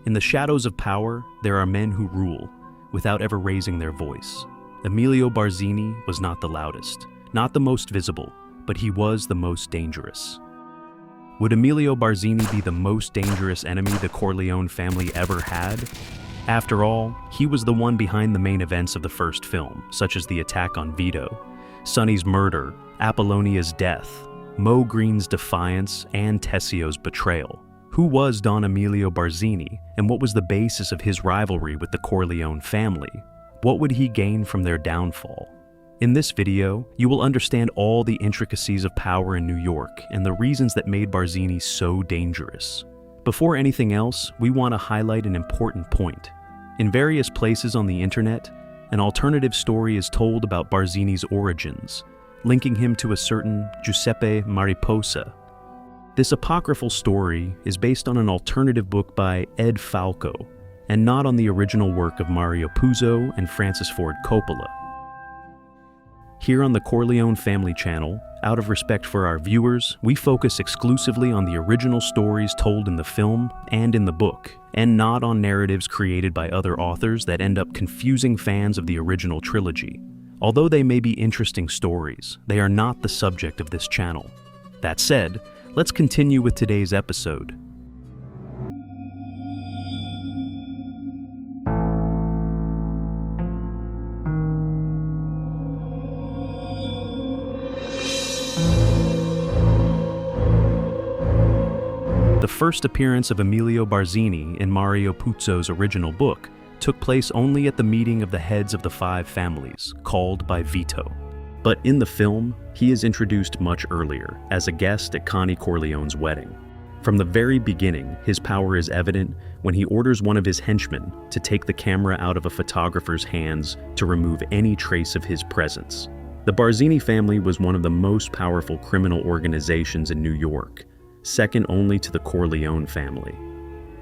In the shadows of power, there are men who rule, without ever raising their voice. Emilio Barzini was not the loudest, not the most visible, but he was the most dangerous. Would Emilio Barzini be the most dangerous enemy the Corleone family ever had? After all, he was the one behind the main events of the first film, such as the attack on Vito, Sonny's murder, Apollonia's death, Mo Green's defiance, and Tessio's betrayal. Who was Don Emilio Barzini, and what was the basis of his rivalry with the Corleone family? What would he gain from their downfall? In this video, you will understand all the intricacies of power in New York and the reasons that made Barzini so dangerous. Before anything else, we want to highlight an important point. In various places on the internet, an alternative story is told about Barzini's origins, linking him to a certain Giuseppe Mariposa. This apocryphal story is based on an alternative book by Ed Falco, and not on the original work of Mario Puzo and Francis Ford Coppola. Here on the Corleone Family Channel, out of respect for our viewers, we focus exclusively on the original stories told in the film and in the book, and not on narratives created by other authors that end up confusing fans of the original trilogy. Although they may be interesting stories, they are not the subject of this channel. That said, let's continue with today's episode. The first appearance of Emilio Barzini in Mario Puzo's original book took place only at the meeting of the heads of the 5 families, called by Vito. But in the film, he is introduced much earlier, as a guest at Connie Corleone's wedding. From the very beginning, his power is evident when he orders one of his henchmen to take the camera out of a photographer's hands to remove any trace of his presence. The Barzini family was one of the most powerful criminal organizations in New York, second only to the Corleone family.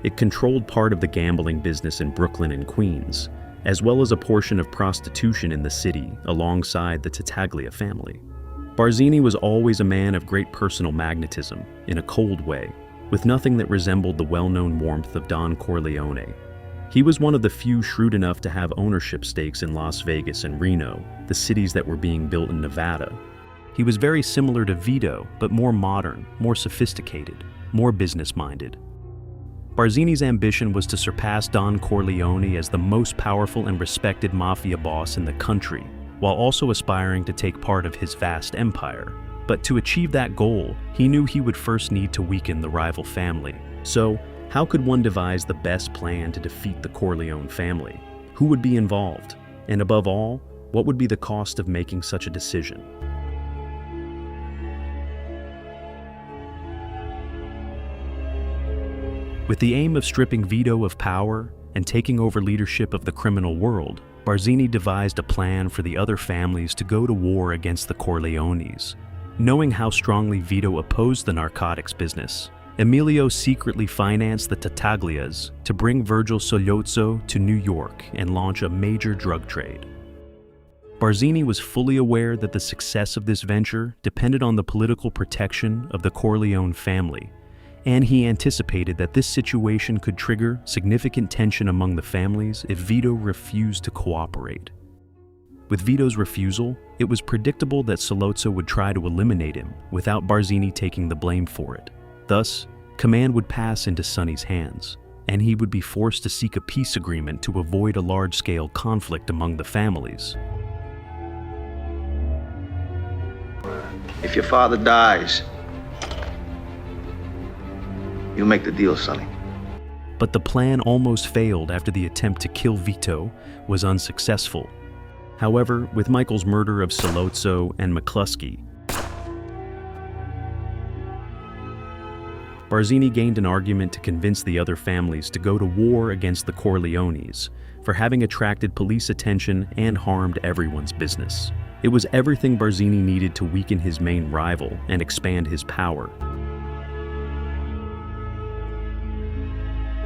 It controlled part of the gambling business in Brooklyn and Queens, as well as a portion of prostitution in the city alongside the Tattaglia family. Barzini was always a man of great personal magnetism, in a cold way, with nothing that resembled the well-known warmth of Don Corleone. He was one of the few shrewd enough to have ownership stakes in Las Vegas and Reno, the cities that were being built in Nevada. He was very similar to Vito, but more modern, more sophisticated, more business-minded. Barzini's ambition was to surpass Don Corleone as the most powerful and respected mafia boss in the country, while also aspiring to take part of his vast empire. But to achieve that goal, he knew he would first need to weaken the rival family. So, how could one devise the best plan to defeat the Corleone family? Who would be involved? And above all, what would be the cost of making such a decision? With the aim of stripping Vito of power and taking over leadership of the criminal world, Barzini devised a plan for the other families to go to war against the Corleones. Knowing how strongly Vito opposed the narcotics business, Emilio secretly financed the Tattaglias to bring Virgil Sollozzo to New York and launch a major drug trade. Barzini was fully aware that the success of this venture depended on the political protection of the Corleone family, and he anticipated that this situation could trigger significant tension among the families if Vito refused to cooperate. With Vito's refusal, it was predictable that Sollozzo would try to eliminate him without Barzini taking the blame for it. Thus, command would pass into Sonny's hands, and he would be forced to seek a peace agreement to avoid a large-scale conflict among the families. If your father dies, you make the deal, Sonny. But the plan almost failed after the attempt to kill Vito was unsuccessful. However, with Michael's murder of Sollozzo and McCluskey, Barzini gained an argument to convince the other families to go to war against the Corleones for having attracted police attention and harmed everyone's business. It was everything Barzini needed to weaken his main rival and expand his power.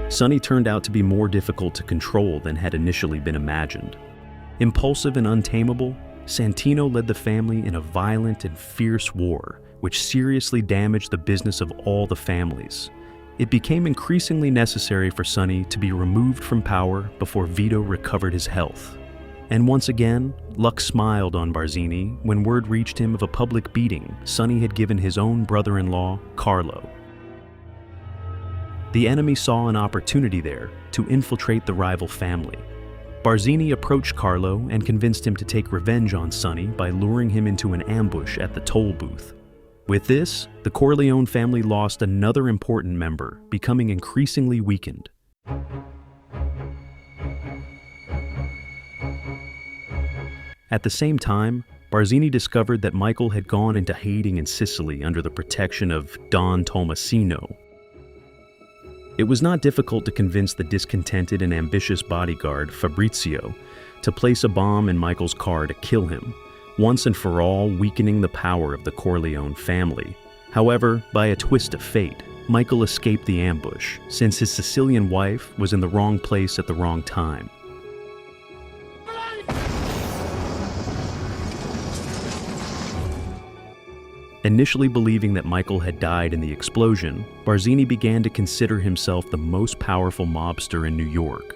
Sonny turned out to be more difficult to control than had initially been imagined. Impulsive and untamable, Santino led the family in a violent and fierce war, which seriously damaged the business of all the families, It became increasingly necessary for Sonny to be removed from power before Vito recovered his health. And once again, luck smiled on Barzini when word reached him of a public beating Sonny had given his own brother-in-law, Carlo. The enemy saw an opportunity there to infiltrate the rival family. Barzini approached Carlo and convinced him to take revenge on Sonny by luring him into an ambush at the toll booth. With this, the Corleone family lost another important member, becoming increasingly weakened. At the same time, Barzini discovered that Michael had gone into hiding in Sicily under the protection of Don Tomasino. It was not difficult to convince the discontented and ambitious bodyguard, Fabrizio, to place a bomb in Michael's car to kill him, once and for all weakening the power of the Corleone family. However, by a twist of fate, Michael escaped the ambush, since his Sicilian wife was in the wrong place at the wrong time. Initially believing that Michael had died in the explosion, Barzini began to consider himself the most powerful mobster in New York.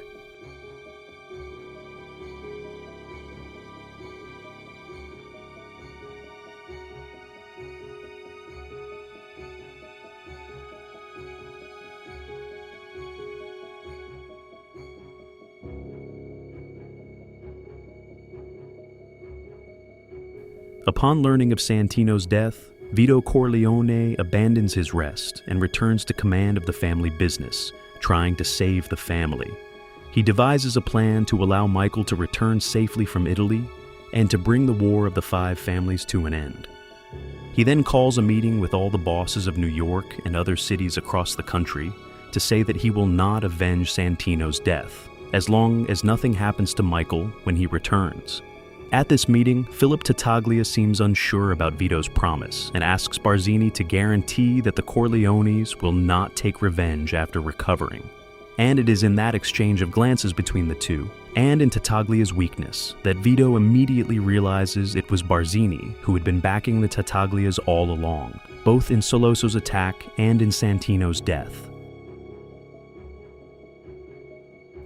Upon learning of Santino's death, Vito Corleone abandons his rest and returns to command of the family business, trying to save the family. He devises a plan to allow Michael to return safely from Italy and to bring the War of the Five Families to an end. He then calls a meeting with all the bosses of New York and other cities across the country to say that he will not avenge Santino's death, as long as nothing happens to Michael when he returns. At this meeting, Philip Tattaglia seems unsure about Vito's promise and asks Barzini to guarantee that the Corleones will not take revenge after recovering. And it is in that exchange of glances between the two, and in Tattaglia's weakness, that Vito immediately realizes it was Barzini who had been backing the Tattaglias all along, both in Soloso's attack and in Santino's death.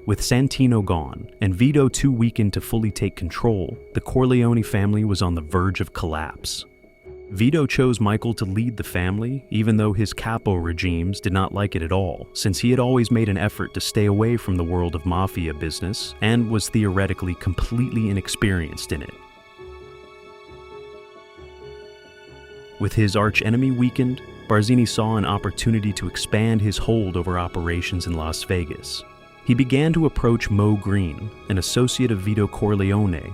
With Santino gone, and Vito too weakened to fully take control, the Corleone family was on the verge of collapse. Vito chose Michael to lead the family, even though his capo regimes did not like it at all, since he had always made an effort to stay away from the world of mafia business and was theoretically completely inexperienced in it. With his arch-enemy weakened, Barzini saw an opportunity to expand his hold over operations in Las Vegas. He began to approach Mo Green, an associate of Vito Corleone,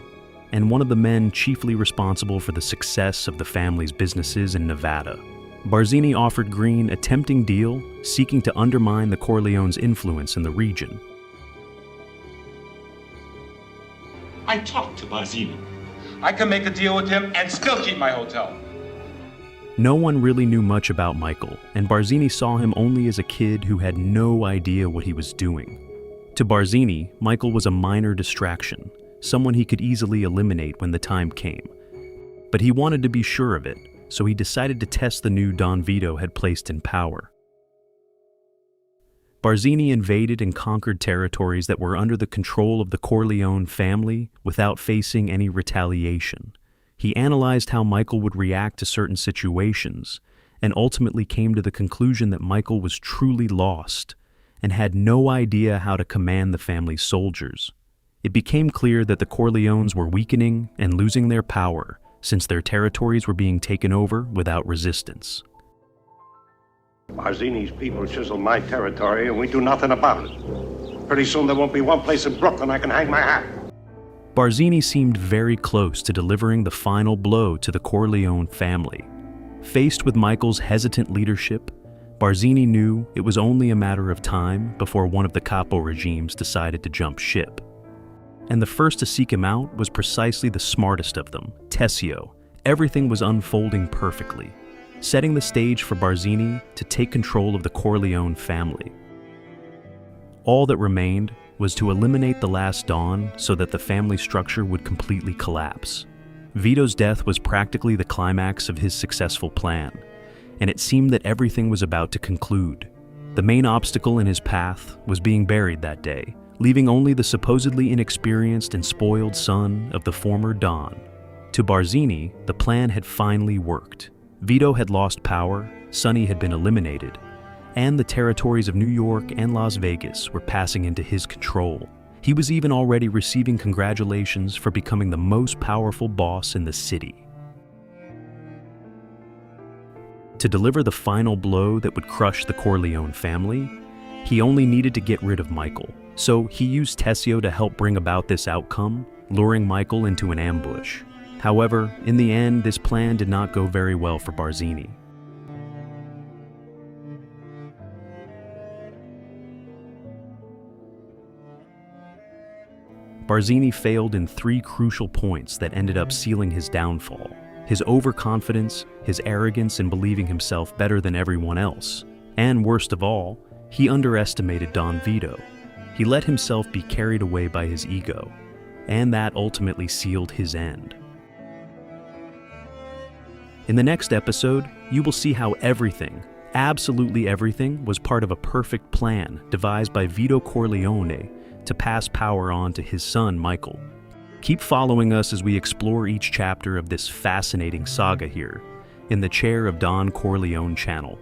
and one of the men chiefly responsible for the success of the family's businesses in Nevada. Barzini offered Green a tempting deal, seeking to undermine the Corleones' influence in the region. I talked to Barzini. I can make a deal with him and still keep my hotel. No one really knew much about Michael, and Barzini saw him only as a kid who had no idea what he was doing. To Barzini, Michael was a minor distraction, someone he could easily eliminate when the time came. But he wanted to be sure of it, so he decided to test the new Don Vito had placed in power. Barzini invaded and conquered territories that were under the control of the Corleone family without facing any retaliation. He analyzed how Michael would react to certain situations, and ultimately came to the conclusion that Michael was truly lost and had no idea how to command the family's soldiers. It became clear that the Corleones were weakening and losing their power, since their territories were being taken over without resistance. Barzini's people chisel my territory and we do nothing about it. Pretty soon there won't be one place in Brooklyn I can hang my hat. Barzini seemed very close to delivering the final blow to the Corleone family. Faced with Michael's hesitant leadership, Barzini knew it was only a matter of time before one of the capo regimes decided to jump ship. And the first to seek him out was precisely the smartest of them, Tessio. Everything was unfolding perfectly, setting the stage for Barzini to take control of the Corleone family. All that remained was to eliminate the last Don so that the family structure would completely collapse. Vito's death was practically the climax of his successful plan, and it seemed that everything was about to conclude. The main obstacle in his path was being buried that day, leaving only the supposedly inexperienced and spoiled son of the former Don. To Barzini, the plan had finally worked. Vito had lost power, Sonny had been eliminated, and the territories of New York and Las Vegas were passing into his control. He was even already receiving congratulations for becoming the most powerful boss in the city. To deliver the final blow that would crush the Corleone family, he only needed to get rid of Michael. So he used Tessio to help bring about this outcome, luring Michael into an ambush. However, in the end, this plan did not go very well for Barzini. Barzini failed in 3 crucial points that ended up sealing his downfall: his overconfidence, his arrogance in believing himself better than everyone else, and worst of all, he underestimated Don Vito. He let himself be carried away by his ego, and that ultimately sealed his end. In the next episode, you will see how everything, absolutely everything, was part of a perfect plan devised by Vito Corleone to pass power on to his son, Michael. Keep following us as we explore each chapter of this fascinating saga here in the Chair of Don Corleone channel.